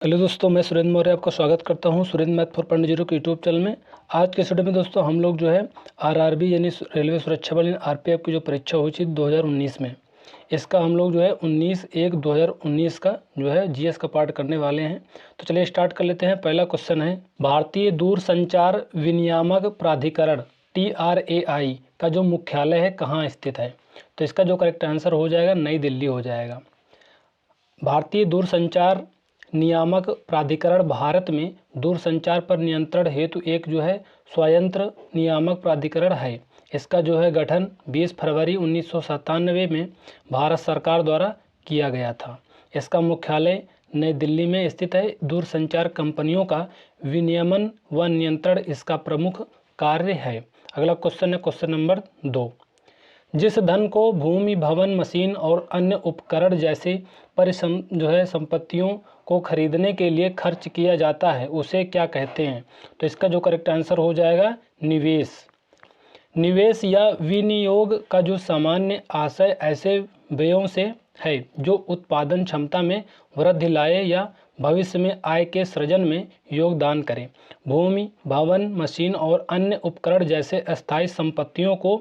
Hello दोस्तों, मैं सुरेंद्र मौर्य आपका स्वागत करता हूं Surendra math for Pandit zero के यूट्यूब चैनल में। आज के स्टूडियो में दोस्तों हम लोग जो है आरआरबी यानी रेलवे सुरक्षा बल आरपीएफ की जो परीक्षा हुई थी 2019 में, इसका हम लोग जो है 19/1/2019 का जो है जीएस का पार्ट करने वाले हैं। तो चलिए स्टार्ट कर लेते हैं। पहला क्वेश्चन है, भारतीय दूरसंचार विनियामक प्राधिकरण TRAI का जो मुख्यालय है कहाँ स्थित है? तो इसका जो करेक्ट आंसर हो जाएगा नई दिल्ली हो जाएगा। भारतीय दूरसंचार नियामक प्राधिकरण भारत में दूरसंचार पर नियंत्रण हेतु एक जो है स्वायत्त नियामक प्राधिकरण है। इसका जो है गठन 20 फरवरी 1997 में भारत सरकार द्वारा किया गया था। इसका मुख्यालय नई दिल्ली में स्थित है। दूरसंचार कंपनियों का विनियमन व नियंत्रण इसका प्रमुख कार्य है। अगला क्वेश्चन है क्वेश्चन नंबर 2। जिस धन को भूमि, भवन, मशीन और अन्य उपकरण जैसे संपत्तियों को खरीदने के लिए खर्च किया जाता है उसे क्या कहते हैं? तो इसका जो करेक्ट आंसर हो जाएगा निवेश। निवेश या विनियोग का जो सामान्य आशय ऐसे व्ययों से है जो उत्पादन क्षमता में वृद्धि लाए या भविष्य में आय के सृजन में योगदान करें। भूमि, भवन, मशीन और अन्य उपकरण जैसे अस्थायी संपत्तियों को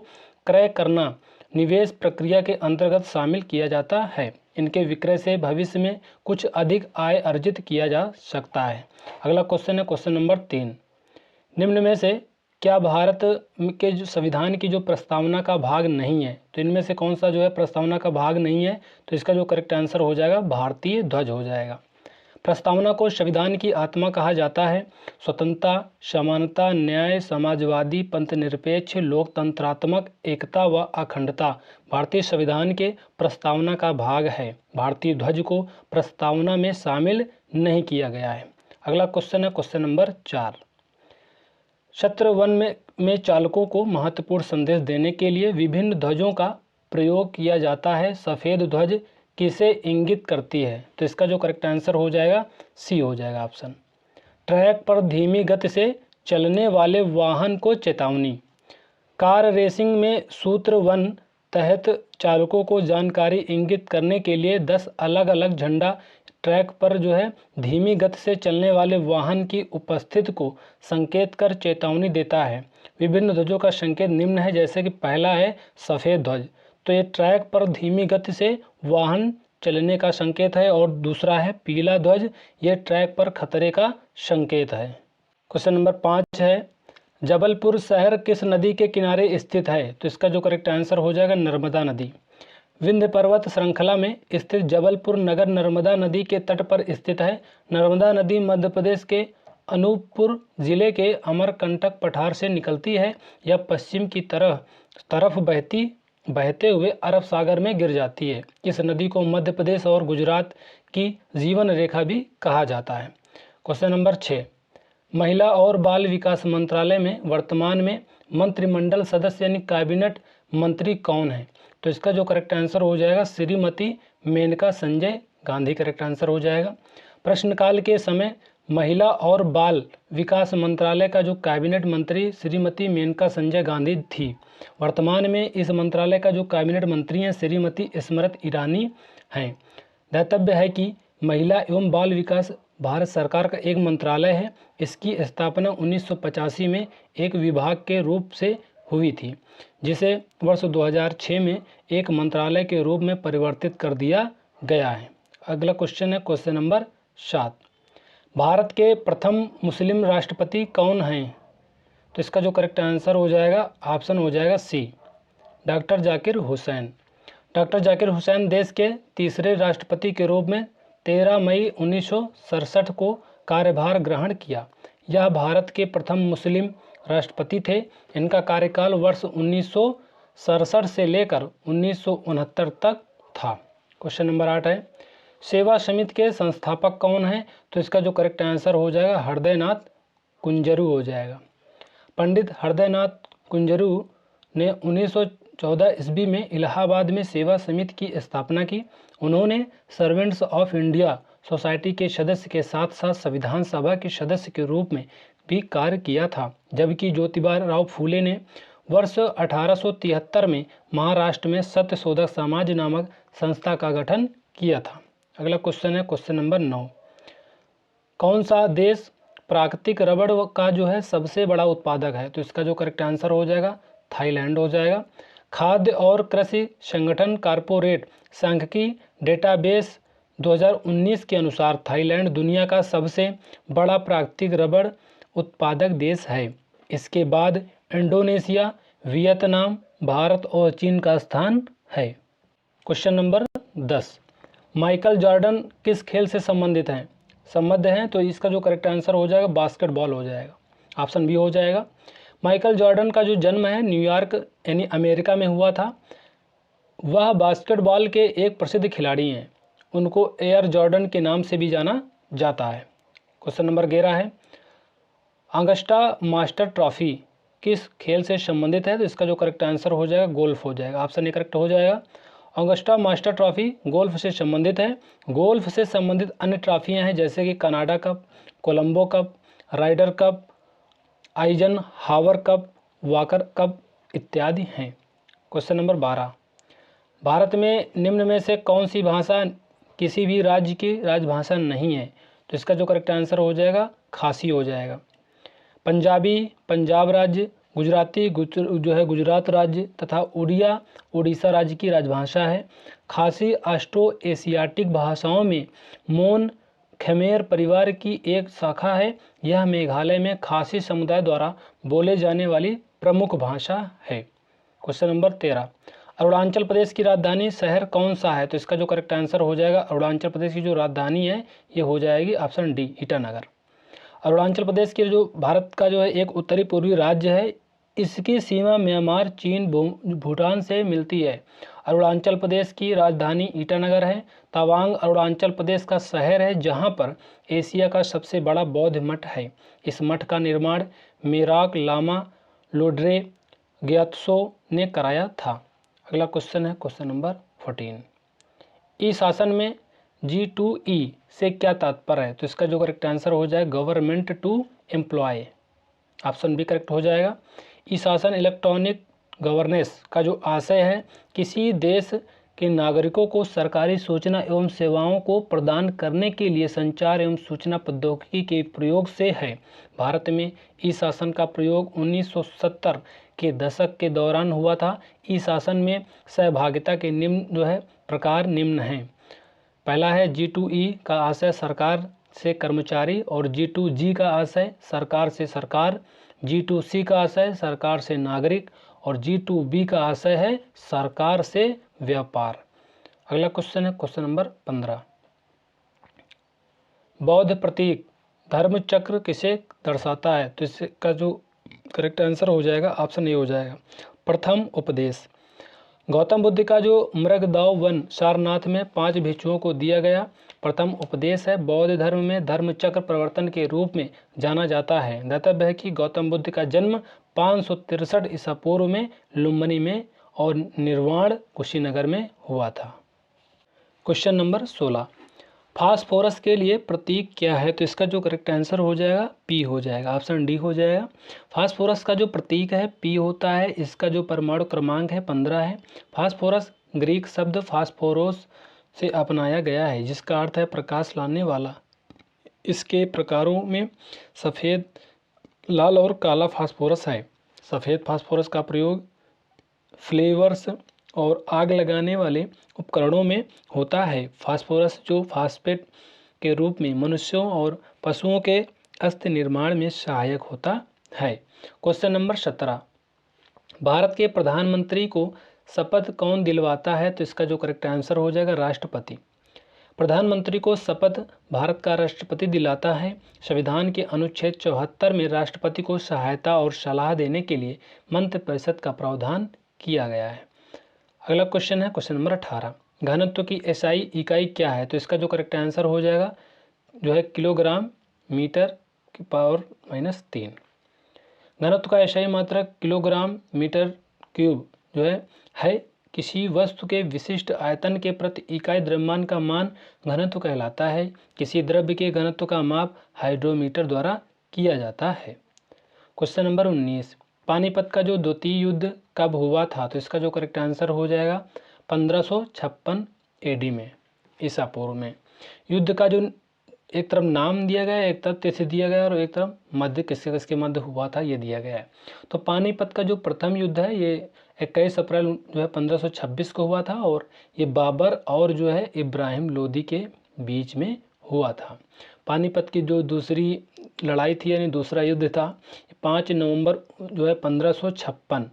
क्रय करना निवेश प्रक्रिया के अंतर्गत शामिल किया जाता है। इनके विक्रय से भविष्य में कुछ अधिक आय अर्जित किया जा सकता है। अगला क्वेश्चन है क्वेश्चन नंबर 3। निम्न में से क्या भारत के जो संविधान की जो प्रस्तावना का भाग नहीं है? तो इनमें से कौन सा जो है प्रस्तावना का भाग नहीं है? तो इसका जो करेक्ट आंसर हो जाएगा भारतीय ध्वज हो जाएगा। प्रस्तावना को संविधान की आत्मा कहा जाता है। स्वतंत्रता, समानता, न्याय, समाजवादी, पंथनिरपेक्ष, लोकतंत्रात्मक, एकता व अखंडता भारतीय संविधान के प्रस्तावना का भाग है। भारतीय ध्वज को प्रस्तावना में शामिल नहीं किया गया है। अगला क्वेश्चन है क्वेश्चन नंबर 4। शत्रु वन में चालकों को महत्वपूर्ण संदेश देने के लिए विभिन्न ध्वजों का प्रयोग किया जाता है। सफ़ेद ध्वज किसे इंगित करती है? तो इसका जो करेक्ट आंसर हो जाएगा सी हो जाएगा ऑप्शन। ट्रैक पर धीमी गति से चलने वाले वाहन को चेतावनी। कार रेसिंग में सूत्र वन तहत चालकों को जानकारी इंगित करने के लिए 10 अलग अलग झंडा ट्रैक पर जो है धीमी गति से चलने वाले वाहन की उपस्थिति को संकेत कर चेतावनी देता है। विभिन्न ध्वजों का संकेत निम्न है, जैसे कि पहला है सफ़ेद ध्वज, तो ये ट्रैक पर धीमी गति से वाहन चलने का संकेत है। और दूसरा है पीला ध्वज, ये ट्रैक पर खतरे का संकेत है। क्वेश्चन नंबर 5 है, जबलपुर शहर किस नदी के किनारे स्थित है? तो इसका जो करेक्ट आंसर हो जाएगा नर्मदा नदी। विंध्य पर्वत श्रृंखला में स्थित जबलपुर नगर नर्मदा नदी के तट पर स्थित है। नर्मदा नदी मध्य प्रदेश के अनूपपुर जिले के अमरकंटक पठार से निकलती है। यह पश्चिम की तरफ बहते हुए अरब सागर में गिर जाती है। इस नदी को मध्य प्रदेश और गुजरात की जीवन रेखा भी कहा जाता है। Question number 6। महिला और बाल विकास मंत्रालय में वर्तमान में मंत्रिमंडल सदस्य यानी कैबिनेट मंत्री कौन है? तो इसका जो करेक्ट आंसर हो जाएगा श्रीमती मेनका संजय गांधी करेक्ट आंसर हो जाएगा। प्रश्नकाल के समय महिला और बाल विकास मंत्रालय का जो कैबिनेट मंत्री श्रीमती मेनका संजय गांधी थी। वर्तमान में इस मंत्रालय का जो कैबिनेट मंत्री हैं श्रीमती स्मृति ईरानी हैं। ध्यातव्य है कि महिला एवं बाल विकास भारत सरकार का एक मंत्रालय है। इसकी स्थापना 1985 में एक विभाग के रूप से हुई थी, जिसे वर्ष 2006 में एक मंत्रालय के रूप में परिवर्तित कर दिया गया है। अगला क्वेश्चन है क्वेश्चन नंबर 7। भारत के प्रथम मुस्लिम राष्ट्रपति कौन हैं? तो इसका जो करेक्ट आंसर हो जाएगा ऑप्शन हो जाएगा सी, डॉक्टर जाकिर हुसैन। डॉक्टर जाकिर हुसैन देश के तीसरे राष्ट्रपति के रूप में 13 मई 1967 को कार्यभार ग्रहण किया। यह भारत के प्रथम मुस्लिम राष्ट्रपति थे। इनका कार्यकाल वर्ष 1967 से लेकर 1969 तक था। क्वेश्चन नंबर 8 है, सेवा समिति के संस्थापक कौन हैं? तो इसका जो करेक्ट आंसर हो जाएगा हृदयनाथ कुंजरू हो जाएगा। पंडित हृदयनाथ कुंजरू ने 1914 ईस्वी में इलाहाबाद में सेवा समिति की स्थापना की। उन्होंने सर्वेंट्स ऑफ इंडिया सोसाइटी के सदस्य के साथ साथ संविधान सभा के सदस्य के रूप में भी कार्य किया था। जबकि ज्योतिबा राव फूले ने वर्ष 1873 में महाराष्ट्र में सत्यशोधक समाज नामक संस्था का गठन किया था। अगला क्वेश्चन है क्वेश्चन नंबर 9। कौन सा देश प्राकृतिक रबड़ का जो है सबसे बड़ा उत्पादक है? तो इसका जो करेक्ट आंसर हो जाएगा थाईलैंड हो जाएगा। खाद्य और कृषि संगठन कॉरपोरेट संघ की डेटाबेस 2019 के अनुसार थाईलैंड दुनिया का सबसे बड़ा प्राकृतिक रबड़ उत्पादक देश है। इसके बाद इंडोनेशिया, वियतनाम, भारत और चीन का स्थान है। क्वेश्चन नंबर 10, माइकल जॉर्डन किस खेल से संबंधित हैं? संबद्ध हैं, तो इसका जो करेक्ट आंसर हो जाएगा बास्केटबॉल हो जाएगा, ऑप्शन बी हो जाएगा। माइकल जॉर्डन का जो जन्म है न्यूयॉर्क यानी अमेरिका में हुआ था। वह बास्केटबॉल के एक प्रसिद्ध खिलाड़ी हैं। उनको एयर जॉर्डन के नाम से भी जाना जाता है। क्वेश्चन नंबर 11 है, ऑगस्टा मास्टर ट्रॉफी किस खेल से संबंधित है? तो इसका जो करेक्ट आंसर हो जाएगा गोल्फ हो जाएगा, ऑप्शन ए करेक्ट हो जाएगा। ऑगस्टा मास्टर ट्रॉफी गोल्फ से संबंधित है। गोल्फ से संबंधित अन्य ट्रॉफियां हैं जैसे कि Canada cup, Colombo cup, Ryder cup, Eisenhower cup, Walker cup इत्यादि हैं। क्वेश्चन नंबर 12, भारत में निम्न में से कौन सी भाषा किसी भी राज्य की राजभाषा नहीं है? तो इसका जो करेक्ट आंसर हो जाएगा खासी हो जाएगा। पंजाबी पंजाब राज्य, गुजराती जो है गुजरात राज्य तथा उड़िया उड़ीसा राज्य की राजभाषा है। खासी ऑस्ट्रो एशियाटिक भाषाओं में मोन खमेर परिवार की एक शाखा है। यह मेघालय में खासी समुदाय द्वारा बोले जाने वाली प्रमुख भाषा है। क्वेश्चन नंबर 13, अरुणाचल प्रदेश की राजधानी शहर कौन सा है? तो इसका जो करेक्ट आंसर हो जाएगा अरुणाचल प्रदेश की जो राजधानी है ये हो जाएगी ऑप्शन डी ईटानगर। अरुणाचल प्रदेश के जो भारत का जो है एक उत्तरी पूर्वी राज्य है। इसकी सीमा म्यांमार, चीन, भूटान से मिलती है। अरुणाचल प्रदेश की राजधानी ईटानगर है। तवांग अरुणाचल प्रदेश का शहर है जहां पर एशिया का सबसे बड़ा बौद्ध मठ है। इस मठ का निर्माण मेराक लामा लोड्रे ग्यात्सो ने कराया था। अगला क्वेश्चन है क्वेश्चन नंबर 14, ई शासन में G2E से क्या तात्पर्य है? तो इसका जो करेक्ट आंसर हो जाएगा government to employ, option B correct हो जाएगा। ई शासन इलेक्ट्रॉनिक गवर्नेंस का जो आशय है किसी देश के नागरिकों को सरकारी सूचना एवं सेवाओं को प्रदान करने के लिए संचार एवं सूचना प्रौद्योगिकी के प्रयोग से है। भारत में ई शासन का प्रयोग 1970 के दशक के दौरान हुआ था। ई शासन में सहभागिता के निम्न जो है प्रकार निम्न हैं। पहला है G2E का आशय सरकार से कर्मचारी और G2G का आशय सरकार से सरकार, G2C का आशय सरकार से नागरिक और G2B का आशय है सरकार से व्यापार। अगला क्वेश्चन है क्वेश्चन नंबर 15, बौद्ध प्रतीक धर्म चक्र किसे दर्शाता है? तो इसका जो करेक्ट आंसर हो जाएगा ऑप्शन ए हो जाएगा प्रथम उपदेश। गौतम बुद्ध का जो मृगदाव वन सारनाथ में 5 भिक्षुओं को दिया गया प्रथम उपदेश है। बौद्ध धर्म में धर्म चक्र प्रवर्तन के रूप में जाना जाता है। दातव्य है कि गौतम बुद्ध का जन्म 563 ईसा पूर्व में लुम्बिनी में और निर्वाण कुशीनगर में हुआ था। क्वेश्चन नंबर 16, फास्फोरस के लिए प्रतीक क्या है? तो इसका जो करेक्ट आंसर हो जाएगा पी हो जाएगा, ऑप्शन डी हो जाएगा। फास्फोरस का जो प्रतीक है पी होता है। इसका जो परमाणु क्रमांक है 15 है। फास्फोरस ग्रीक शब्द फास्फोरोस से अपनाया गया है जिसका अर्थ है प्रकाश लाने वाला। इसके प्रकारों में सफ़ेद, लाल और काला फास्फोरस है। सफ़ेद फास्फोरस का प्रयोग फ्लेवर्स और आग लगाने वाले उपकरणों में होता है। फास्फोरस जो फास्फेट के रूप में मनुष्यों और पशुओं के अस्थि निर्माण में सहायक होता है। क्वेश्चन नंबर 17, भारत के प्रधानमंत्री को शपथ कौन दिलवाता है? तो इसका जो करेक्ट आंसर हो जाएगा राष्ट्रपति। प्रधानमंत्री को शपथ भारत का राष्ट्रपति दिलाता है। संविधान के अनुच्छेद 74 में राष्ट्रपति को सहायता और सलाह देने के लिए मंत्रिपरिषद का प्रावधान किया गया है। अगला क्वेश्चन है क्वेश्चन नंबर 18, घनत्व की SI इकाई क्या है? तो इसका जो करेक्ट आंसर हो जाएगा जो है किलोग्राम मीटर की पावर -3। घनत्व का SI मात्रक किलोग्राम मीटर क्यूब जो है किसी वस्तु के विशिष्ट आयतन के प्रति इकाई द्रव्यमान का मान घनत्व कहलाता है। किसी द्रव्य के घनत्व का माप हाइड्रोमीटर द्वारा किया जाता है। क्वेश्चन नंबर 19, पानीपत का जो द्वितीय युद्ध कब हुआ था? तो इसका जो करेक्ट आंसर हो जाएगा 1556 AD में, ईसा पूर्व में। युद्ध का जो एक तरफ नाम दिया गया है, एक तरफ तिथि दिया गया है और एक तरफ मध्य किसके किसके मध्य हुआ था ये दिया गया है। तो पानीपत का जो प्रथम युद्ध है ये 21 अप्रैल जो है 1526 को हुआ था और ये बाबर और जो है इब्राहिम लोदी के बीच में हुआ था। पानीपत की जो दूसरी लड़ाई थी यानी दूसरा युद्ध था 5 नवंबर जो है 1556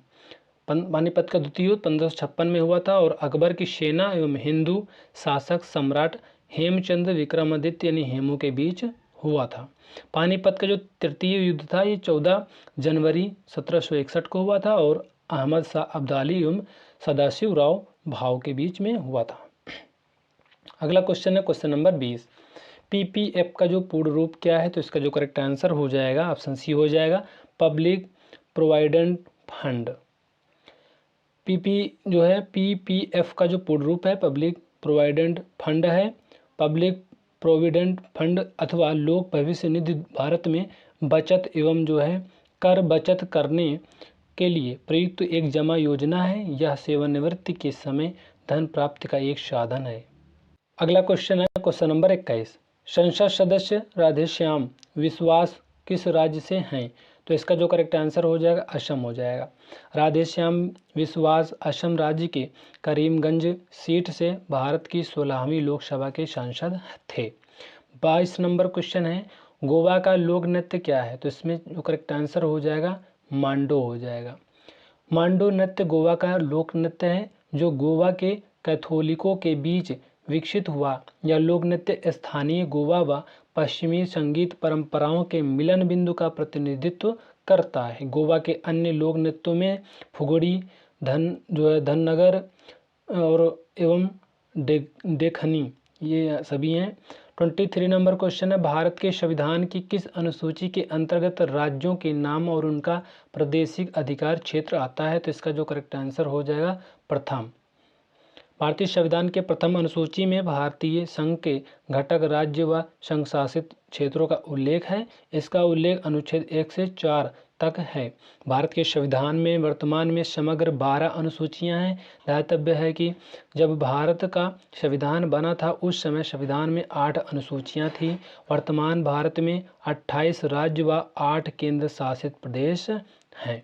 पानीपत का द्वितीय युद्ध 1556 में हुआ था और अकबर की सेना एवं हिंदू शासक सम्राट हेमचंद्र विक्रमादित्य यानी हेमू के बीच हुआ था। पानीपत का जो तृतीय युद्ध था ये 14 जनवरी 1761 को हुआ था और अहमद शाह अब्दाली एवं सदाशिव राव भाव के बीच में हुआ था। अगला क्वेश्चन है क्वेश्चन नंबर 20। पीपीएफ का जो पूर्ण रूप क्या है? तो इसका जो करेक्ट आंसर हो जाएगा ऑप्शन सी हो जाएगा, पब्लिक प्रोविडेंट फंड। जो है पीपीएफ का जो पूर्ण रूप है पब्लिक प्रोविडेंट फंड है। पब्लिक प्रोविडेंट फंड अथवा लोक भविष्य निधि भारत में बचत एवं जो है कर बचत करने के लिए प्रयुक्त एक जमा योजना है। यह सेवानिवृत्ति के समय धन प्राप्ति का एक साधन है। अगला क्वेश्चन है क्वेश्चन नंबर 21। संसद सदस्य राधेश्याम विश्वास किस राज्य से हैं? तो इसका जो करेक्ट आंसर हो जाएगा असम हो जाएगा। राधेश्याम विश्वास असम राज्य के करीमगंज सीट से भारत की 16वीं लोकसभा के सांसद थे। 22 नंबर क्वेश्चन है गोवा का लोक नृत्य क्या है? तो इसमें जो करेक्ट आंसर हो जाएगा मांडो हो जाएगा। मांडो नृत्य गोवा का लोक नृत्य है जो गोवा के कैथोलिकों के बीच विकसित हुआ। यह लोक नृत्य स्थानीय गोवा व पश्चिमी संगीत परंपराओं के मिलन बिंदु का प्रतिनिधित्व करता है। गोवा के अन्य लोक नृत्यों में फुगड़ी धननगर और एवं देखनी ये सभी हैं। 23 नंबर क्वेश्चन है भारत के संविधान की किस अनुसूची के अंतर्गत राज्यों के नाम और उनका प्रादेशिक अधिकार क्षेत्र आता है? तो इसका जो करेक्ट आंसर हो जाएगा प्रथम। भारतीय संविधान के प्रथम अनुसूची में भारतीय संघ के घटक राज्य व संघ शासित क्षेत्रों का उल्लेख है। इसका उल्लेख अनुच्छेद 1 से 4 तक है। भारत के संविधान में वर्तमान में समग्र 12 अनुसूचियां हैं। ध्यातव्य है कि जब भारत का संविधान बना था उस समय संविधान में 8 अनुसूचियां थी। वर्तमान भारत में 28 राज्य व 8 केंद्र शासित प्रदेश हैं।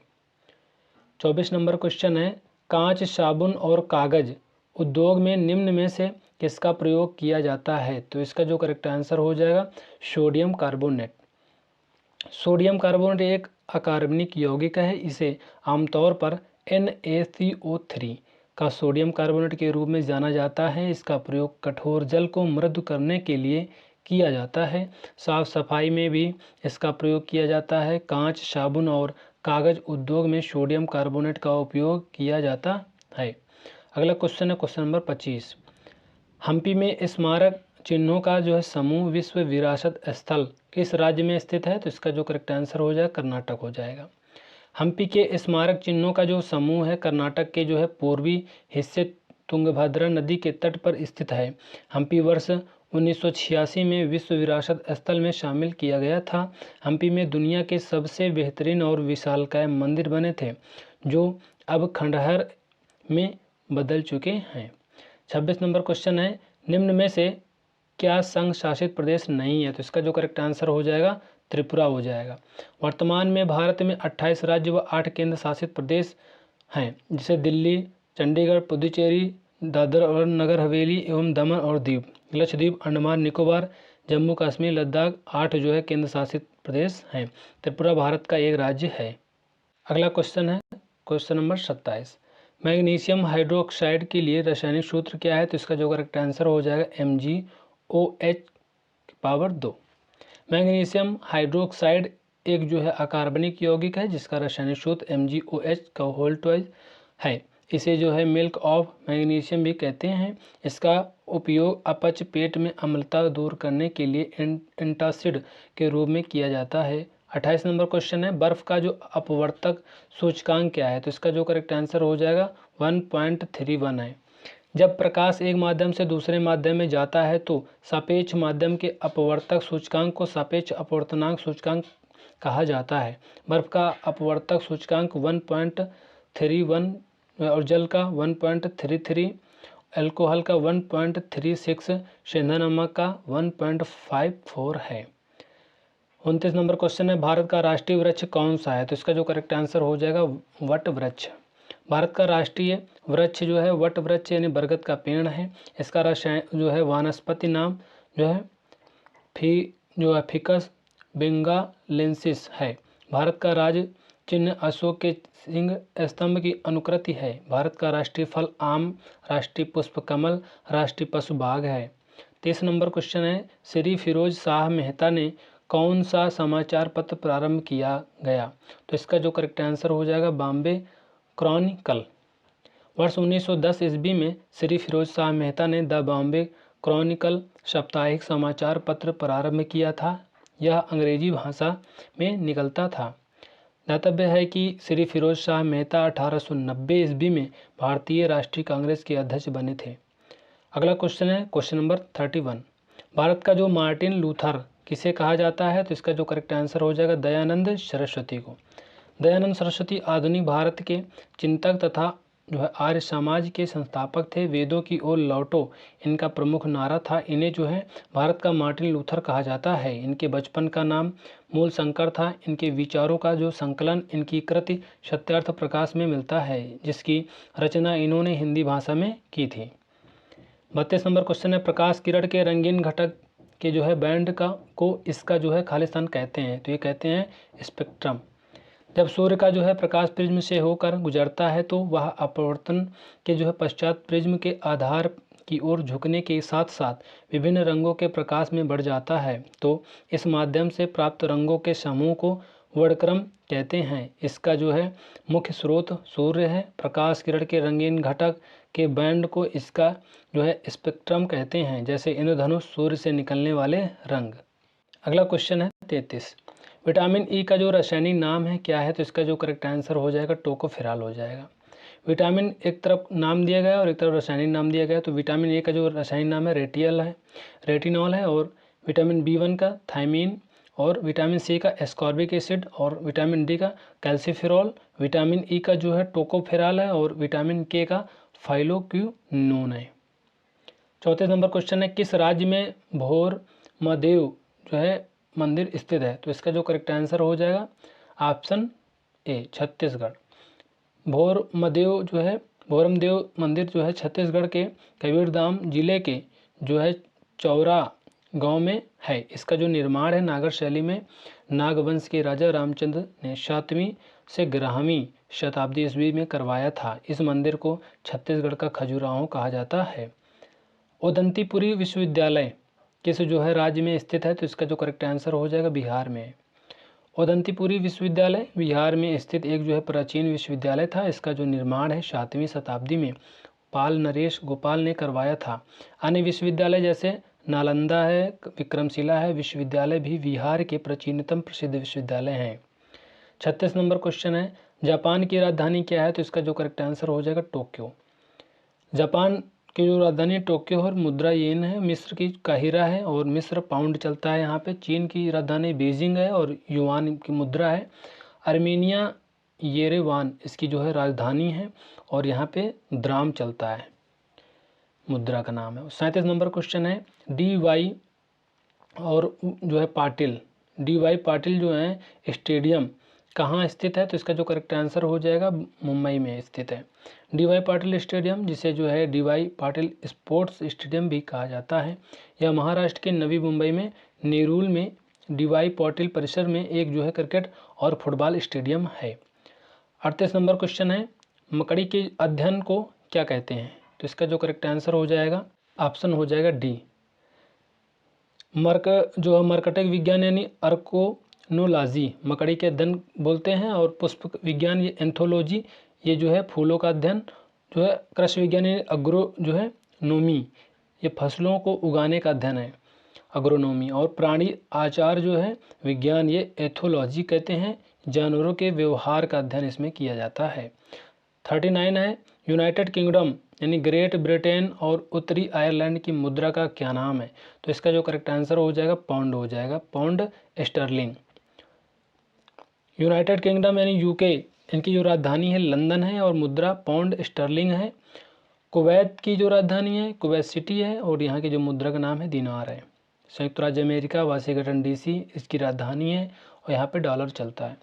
24 नंबर क्वेश्चन है कांच साबुन और कागज उद्योग में निम्न में से किसका प्रयोग किया जाता है? तो इसका जो करेक्ट आंसर हो जाएगा सोडियम कार्बोनेट। सोडियम कार्बोनेट एक अकार्बनिक यौगिक है। इसे आमतौर पर NaCO3 का सोडियम कार्बोनेट के रूप में जाना जाता है। इसका प्रयोग कठोर जल को मृदु करने के लिए किया जाता है। साफ सफाई में भी इसका प्रयोग किया जाता है। कांच साबुन और कागज उद्योग में सोडियम कार्बोनेट का उपयोग किया जाता है। अगला क्वेश्चन है क्वेश्चन नंबर 25। हम्पी में स्मारक चिन्हों का जो है समूह विश्व विरासत स्थल किस राज्य में स्थित है? तो इसका जो करेक्ट आंसर हो जाएगा कर्नाटक हो जाएगा। हम्पी के स्मारक चिन्हों का जो समूह है कर्नाटक के जो है पूर्वी हिस्से तुंगभद्रा नदी के तट पर स्थित है। हम्पी वर्ष 1986 में विश्व विरासत स्थल में शामिल किया गया था। हम्पी में दुनिया के सबसे बेहतरीन और विशालकाय मंदिर बने थे जो अब खंडहर में बदल चुके हैं। 26 नंबर क्वेश्चन है निम्न में से क्या संघ शासित प्रदेश नहीं है? तो इसका जो करेक्ट आंसर हो जाएगा त्रिपुरा हो जाएगा। वर्तमान में भारत में 28 राज्य व 8 केंद्र शासित प्रदेश हैं जिसे दिल्ली, चंडीगढ़, पुडुचेरी, दादर और नगर हवेली एवं दमन और दीव, लक्षद्वीप, अंडमान निकोबार, जम्मू कश्मीर, लद्दाख 8 जो है केंद्र शासित प्रदेश हैं। त्रिपुरा भारत का एक राज्य है। अगला क्वेश्चन है क्वेश्चन नंबर 27। मैग्नीशियम हाइड्रोक्साइड के लिए रासायनिक सूत्र क्या है? तो इसका जो करेक्ट आंसर हो जाएगा MgOH⁴। मैग्नीशियम हाइड्रोक्साइड एक जो है अकार्बनिक यौगिक है जिसका रासायनिक सूत्र MgOH है। इसे जो है मिल्क ऑफ मैग्नीशियम भी कहते हैं। इसका उपयोग अपच पेट में अम्लता दूर करने के लिए एंटासिड के रूप में किया जाता है। 28 नंबर क्वेश्चन है बर्फ का जो अपवर्तक सूचकांक क्या है? तो इसका जो करेक्ट आंसर हो जाएगा 1.31 है। जब प्रकाश एक माध्यम से दूसरे माध्यम में जाता है तो सापेक्ष माध्यम के अपवर्तक सूचकांक को सापेक्ष अपवर्तनांक सूचकांक कहा जाता है। बर्फ का अपवर्तक सूचकांक 1.31 और जल का 1.33 अल्कोहल का 1.36, सेंधा नमक का 1.54 है। 29 नंबर क्वेश्चन है, भारत का राष्ट्रीय वृक्ष कौन सा है? तो इसका जो करेक्ट आंसर हो जाएगा वट वृक्ष। भारत का राष्ट्रीय वृक्ष जो है वट वृक्ष यानी बरगद का पेड़ है। इसका रसायन जो है वानस्पति नाम जो है फिकस बेंगालेंसिस है। भारत का राज्य चिन्ह अशोक के सिंह स्तंभ की अनुकृति है। भारत का राष्ट्रीय फल आम, राष्ट्रीय पुष्प कमल, राष्ट्रीय पशु बाघ है। 30 नंबर क्वेश्चन है, श्री फिरोज शाह मेहता ने कौन सा समाचार पत्र प्रारंभ किया गया? तो इसका जो करेक्ट आंसर हो जाएगा बॉम्बे क्रॉनिकल। वर्ष 1910 ईस्वी में श्री फिरोज शाह मेहता ने द बॉम्बे क्रॉनिकल साप्ताहिक समाचार पत्र प्रारंभ किया था। यह अंग्रेजी भाषा में निकलता था। ज्ञातव्य है कि श्री फिरोज शाह मेहता 1890 ईस्वी में भारतीय राष्ट्रीय कांग्रेस के अध्यक्ष बने थे। अगला क्वेश्चन है क्वेश्चन नंबर 31, भारत का जो मार्टिन लूथर किसे कहा जाता है? तो इसका जो करेक्ट आंसर हो जाएगा दयानंद सरस्वती को। दयानंद सरस्वती आधुनिक भारत के चिंतक तथा जो है आर्य समाज के संस्थापक थे। वेदों की ओर लौटो इनका प्रमुख नारा था। इन्हें जो है भारत का मार्टिन लूथर कहा जाता है। इनके बचपन का नाम मूल शंकर था। इनके विचारों का जो संकलन इनकी कृति सत्यार्थ प्रकाश में मिलता है, जिसकी रचना इन्होंने हिंदी भाषा में की थी। 32 नंबर क्वेश्चन है, प्रकाश किरण के रंगीन घटक के जो है बैंड को इसका जो है खालिस्तान कहते हैं? तो ये कहते हैं स्पेक्ट्रम। जब सूर्य का जो है प्रकाश प्रिज्म से होकर गुजरता है तो वह अपवर्तन के जो है पश्चात प्रिज्म के आधार की ओर झुकने के साथ साथ विभिन्न रंगों के प्रकाश में बढ़ जाता है। तो इस माध्यम से प्राप्त रंगों के समूह को वर्णक्रम कहते हैं। इसका जो है मुख्य स्रोत सूर्य है। प्रकाश किरण के रंगीन घटक के बैंड को इसका जो है स्पेक्ट्रम कहते हैं, जैसे इंद्रधनुष सूर्य से निकलने वाले रंग। अगला क्वेश्चन है 33, विटामिन ई का जो रासायनिक नाम है क्या है? तो इसका जो करेक्ट आंसर हो जाएगा टोकोफेरॉल हो जाएगा। विटामिन एक तरफ नाम दिया गया और एक तरफ रासायनिक नाम दिया गया। तो विटामिन ए का जो रासायनिक नाम है रेटिनॉल है, और विटामिन बी1 का थायमीन, और विटामिन सी का एस्कॉर्बिक एसिड, और विटामिन डी का कैल्सिफेरॉल। विटामिन ई का जो है टोकोफेरॉल है, और विटामिन के का फाइलोक्विनोन है। 34 नंबर क्वेश्चन है, किस राज्य में भोरमदेव जो है मंदिर स्थित है? तो इसका जो करेक्ट आंसर हो जाएगा ऑप्शन ए छत्तीसगढ़। भोरमदेव मंदिर जो है छत्तीसगढ़ के कबीरधाम जिले के जो है चौरा गांव में है। इसका जो निर्माण है नागर शैली में नागवंश के राजा रामचंद्र ने 7वीं से 11वीं शताब्दी ईस्वी में करवाया था। इस मंदिर को छत्तीसगढ़ का खजुराहो कहा जाता है। उदंतीपुरी विश्वविद्यालय किस जो है राज्य में स्थित है? तो इसका जो करेक्ट आंसर हो जाएगा बिहार में। उदंतीपुरी विश्वविद्यालय बिहार में स्थित एक जो है प्राचीन विश्वविद्यालय था। इसका जो निर्माण है 7वीं शताब्दी में पाल नरेश गोपाल ने करवाया था। अन्य विश्वविद्यालय जैसे नालंदा है, विक्रमशिला है विश्वविद्यालय भी बिहार के प्राचीनतम प्रसिद्ध विश्वविद्यालय हैं। 36 नंबर क्वेश्चन है, जापान की राजधानी क्या है? तो इसका जो करेक्ट आंसर हो जाएगा टोक्यो। जापान की जो राजधानी टोक्यो और मुद्रा येन है। मिस्र की काहिरा है और मिस्र पाउंड चलता है यहाँ पे। चीन की राजधानी बीजिंग है और युआन की मुद्रा है। आर्मेनिया येरेवान इसकी जो है राजधानी है और यहाँ पे द्राम चलता है, मुद्रा का नाम है। 37 नंबर क्वेश्चन है, डी वाई और जो है पाटिल, डी वाई पाटिल जो है स्टेडियम कहाँ स्थित है? तो इसका जो करेक्ट आंसर हो जाएगा मुंबई में स्थित है। डी वाई पाटिल स्टेडियम, जिसे जो है D Y Patil sports stadium भी कहा जाता है, यह महाराष्ट्र के नवी मुंबई में नेरूल में डी वाई पाटिल परिसर में एक जो है क्रिकेट और फुटबॉल स्टेडियम है। 38 नंबर क्वेश्चन है, मकड़ी के अध्ययन को क्या कहते हैं? तो इसका जो करेक्ट आंसर हो जाएगा ऑप्शन हो जाएगा डी, मर्कटिक विज्ञान यानी अर्कोनोलॉजी मकड़ी के अध्ययन बोलते हैं, और पुष्प विज्ञान ये एंथोलॉजी ये जो है फूलों का अध्ययन, जो है कृषि विज्ञान यानी अग्रो जो है नोमी ये फसलों को उगाने का अध्ययन है अग्रोनोमी, और प्राणी आचार जो है विज्ञान ये एथोलॉजी कहते हैं, जानवरों के व्यवहार का अध्ययन इसमें किया जाता है। 39 है, यूनाइटेड किंगडम यानी ग्रेट ब्रिटेन और उत्तरी आयरलैंड की मुद्रा का क्या नाम है? तो इसका जो करेक्ट आंसर हो जाएगा पाउंड हो जाएगा, पाउंड स्टर्लिंग। यूनाइटेड किंगडम यानी यूके, इनकी जो राजधानी है लंदन है और मुद्रा पाउंड स्टर्लिंग है। कुवैत की जो राजधानी है कुवैत सिटी है और यहाँ की जो मुद्रा का नाम है दिनार है। संयुक्त राज्य अमेरिका वाशिंगटन डीसी इसकी राजधानी है और यहाँ पे डॉलर चलता है।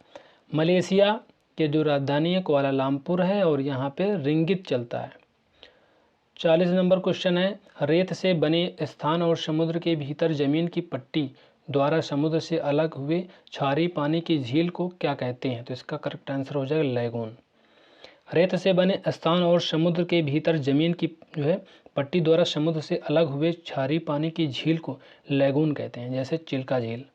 मलेशिया के जो राजधानी है कुआलालंपुर है और यहाँ पे रिंगित चलता है। 40 नंबर क्वेश्चन है, रेत से बने स्थान और समुद्र के भीतर जमीन की पट्टी द्वारा समुद्र से अलग हुए क्षारीय पानी की झील को क्या कहते हैं? तो इसका करेक्ट आंसर हो जाएगा लैगून। रेत से बने स्थान और समुद्र के भीतर जमीन की जो है पट्टी द्वारा समुद्र से अलग हुए क्षारीय पानी की झील को लैगून कहते हैं, जैसे चिल्का झील।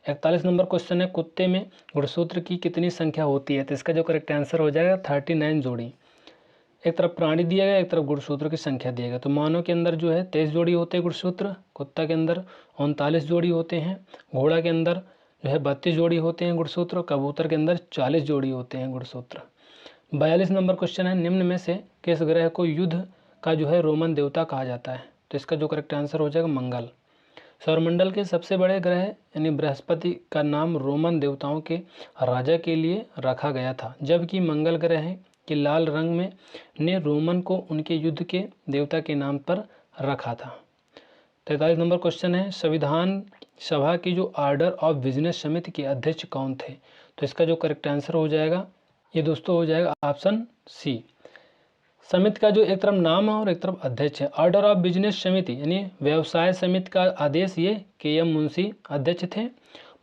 41 नंबर क्वेश्चन है, कुत्ते में गुणसूत्र की कितनी संख्या होती है? तो इसका जो करेक्ट आंसर हो जाएगा 39 जोड़ी। एक तरफ प्राणी दिया गया, एक तरफ गुणसूत्र की संख्या दिया गया। तो मानव के अंदर जो है 23 जोड़ी होते हैं गुणसूत्र, कुत्ता के अंदर 39 जोड़ी होते हैं, घोड़ा के अंदर जो है 32 जोड़ी होते हैं गुणसूत्र, कबूतर के अंदर 40 जोड़ी होते हैं गुणसूत्र। 42 नंबर क्वेश्चन है, निम्न में से किस ग्रह को युद्ध का जो है रोमन देवता कहा जाता है? तो इसका जो करेक्ट आंसर हो जाएगा मंगल। सौरमंडल के सबसे बड़े ग्रह यानी बृहस्पति का नाम रोमन देवताओं के राजा के लिए रखा गया था, जबकि मंगल ग्रह के लाल रंग में ने रोमन को उनके युद्ध के देवता के नाम पर रखा था। 43 नंबर क्वेश्चन है, संविधान सभा की जो ऑर्डर ऑफ बिजनेस समिति के अध्यक्ष कौन थे? तो इसका जो करेक्ट आंसर हो जाएगा ये दोस्तों हो जाएगा ऑप्शन सी। समिति का जो एक तरफ नाम है और एक तरफ अध्यक्ष है। ऑर्डर ऑफ बिजनेस समिति यानी व्यवसाय समिति का आदेश ये के.एम. मुंशी अध्यक्ष थे।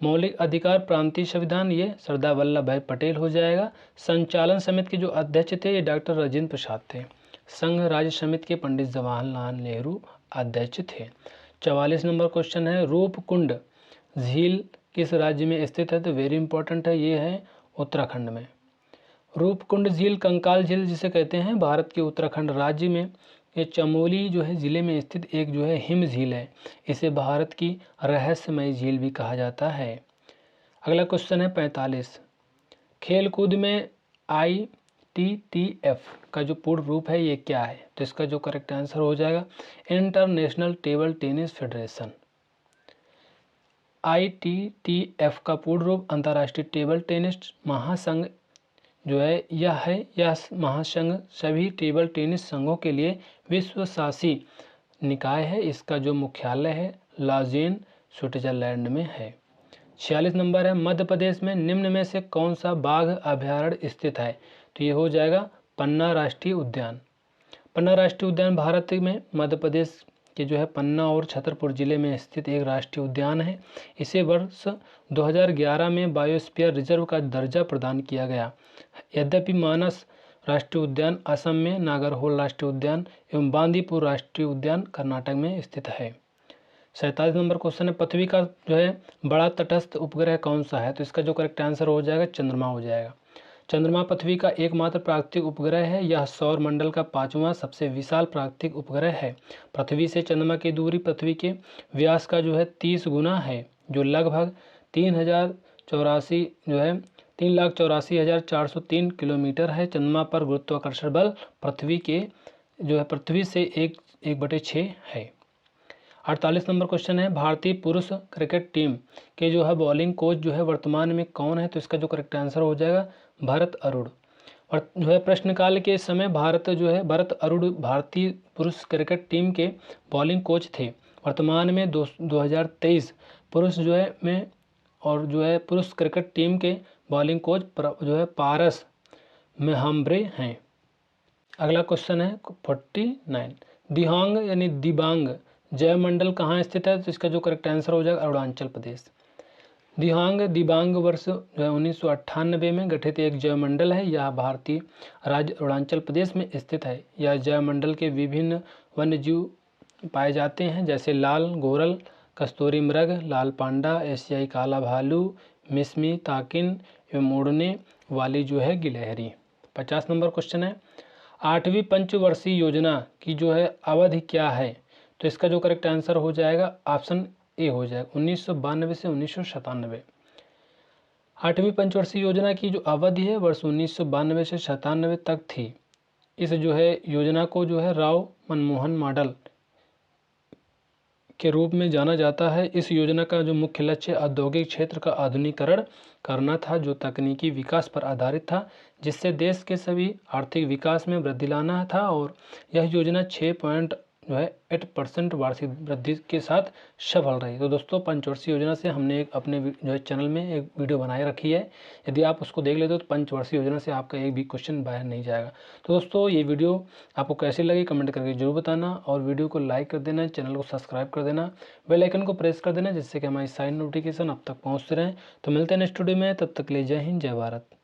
मौलिक अधिकार प्रांतीय संविधान ये सरदार वल्लभ भाई पटेल हो जाएगा। संचालन समिति के जो अध्यक्ष थे ये डॉक्टर राजेंद्र प्रसाद थे। संघ राज्य समिति के पंडित जवाहरलाल नेहरू अध्यक्ष थे। 44 नंबर क्वेश्चन है, रूपकुंड झील किस राज्य में स्थित है? तो वेरी इंपॉर्टेंट है, ये है उत्तराखंड में। रूपकुंड झील कंकाल झील जिसे कहते हैं भारत के उत्तराखंड राज्य में ये चमोली जो है ज़िले में स्थित एक जो है हिम झील है। इसे भारत की रहस्यमयी झील भी कहा जाता है। अगला क्वेश्चन है 45, खेलकूद में ITTF का जो पूर्ण रूप है ये क्या है? तो इसका जो करेक्ट आंसर हो जाएगा international table tennis federation. ITTF का पूर्ण रूप अंतर्राष्ट्रीय टेबल टेनिस महासंघ जो है यह महासंघ सभी टेबल टेनिस संघों के लिए विश्व शासी निकाय है। इसका जो मुख्यालय है लॉजेन स्विट्जरलैंड में है। 46 नंबर है, मध्य प्रदेश में निम्न में से कौन सा बाघ अभयारण्य स्थित है? तो ये हो जाएगा पन्ना राष्ट्रीय उद्यान। पन्ना राष्ट्रीय उद्यान भारत में मध्य प्रदेश के जो है पन्ना और छतरपुर जिले में स्थित एक राष्ट्रीय उद्यान है। इसे वर्ष 2011 में बायोस्फीयर रिजर्व का दर्जा प्रदान किया गया। यद्यपि मानस राष्ट्रीय उद्यान असम में, नागरहोल राष्ट्रीय उद्यान एवं बांदीपुर राष्ट्रीय उद्यान कर्नाटक में स्थित है। 47 नंबर क्वेश्चन है, पृथ्वी का जो है बड़ा तटस्थ उपग्रह कौन सा है? तो इसका जो करेक्ट आंसर हो जाएगा चंद्रमा हो जाएगा। चंद्रमा पृथ्वी का एकमात्र प्राकृतिक उपग्रह है। यह सौर मंडल का 5वां सबसे विशाल प्राकृतिक उपग्रह है। पृथ्वी से चंद्रमा की दूरी पृथ्वी के व्यास का जो है 30 गुना है, जो लगभग 3,84,403 किलोमीटर है। चंद्रमा पर गुरुत्वाकर्षण बल पृथ्वी के जो है पृथ्वी से 1/6 है। 48 नंबर क्वेश्चन है, भारतीय पुरुष क्रिकेट टीम के जो है बॉलिंग कोच जो है वर्तमान में कौन है? तो इसका जो करेक्ट आंसर हो जाएगा भरत अरुण। और जो है प्रश्नकाल के समय भरत अरुण भारतीय पुरुष क्रिकेट टीम के बॉलिंग कोच थे। वर्तमान में 2023 पुरुष जो है में और जो है पुरुष क्रिकेट टीम के बॉलिंग कोच जो है पारस मेहम्ब्रे हैं। अगला क्वेश्चन है 49, दिहांग यानी दिबांग जयमंडल कहाँ स्थित है? तो इसका जो करेक्ट आंसर हो जाएगा अरुणाचल प्रदेश। दिबांग वर्ष 1998 में गठित एक जयमंडल है। यह भारतीय राज्य अरुणाचल प्रदेश में स्थित है। यह जयमंडल के विभिन्न वन्यजीव पाए जाते हैं, जैसे लाल गोरल, कस्तूरी मृग, लाल पांडा, एशियाई काला भालू, मिस्मी ताकिन एवं उड़ने वाली जो है गिलहरी। 50 नंबर क्वेश्चन है, 8वीं पंचवर्षीय योजना की जो है अवधि क्या है? तो इसका जो करेक्ट आंसर हो जाएगा ऑप्शन ए हो जाएगा 1992 से 1997। 8वीं पंचवर्षीय योजना की जो अवधि है वर्ष 1992 से 97 तक थी। इस जो है योजना को जो है राव मनमोहन मॉडल के रूप में जाना जाता है। इस योजना का जो मुख्य लक्ष्य औद्योगिक क्षेत्र का आधुनिकीकरण करना था, जो तकनीकी विकास पर आधारित था, जिससे देश के सभी आर्थिक विकास में वृद्धि लाना था। और यह योजना 6.8% वार्षिक वृद्धि के साथ सफल रही। तो दोस्तों, पंचवर्षीय योजना से हमने एक अपने जो है चैनल में एक वीडियो बनाए रखी है, यदि आप उसको देख लेते हो तो पंचवर्षीय योजना से आपका एक भी क्वेश्चन बाहर नहीं जाएगा। तो दोस्तों, ये वीडियो आपको कैसी लगी कमेंट करके जरूर बताना, और वीडियो को लाइक कर देना, चैनल को सब्सक्राइब कर देना, बेल आइकन को प्रेस कर देना, जिससे कि हमारी सारी नोटिफिकेशन अब तक पहुँचते रहें। तो मिलते हैं नेक्स्ट वीडियो में, तब तक के लिए जय हिंद, जय भारत।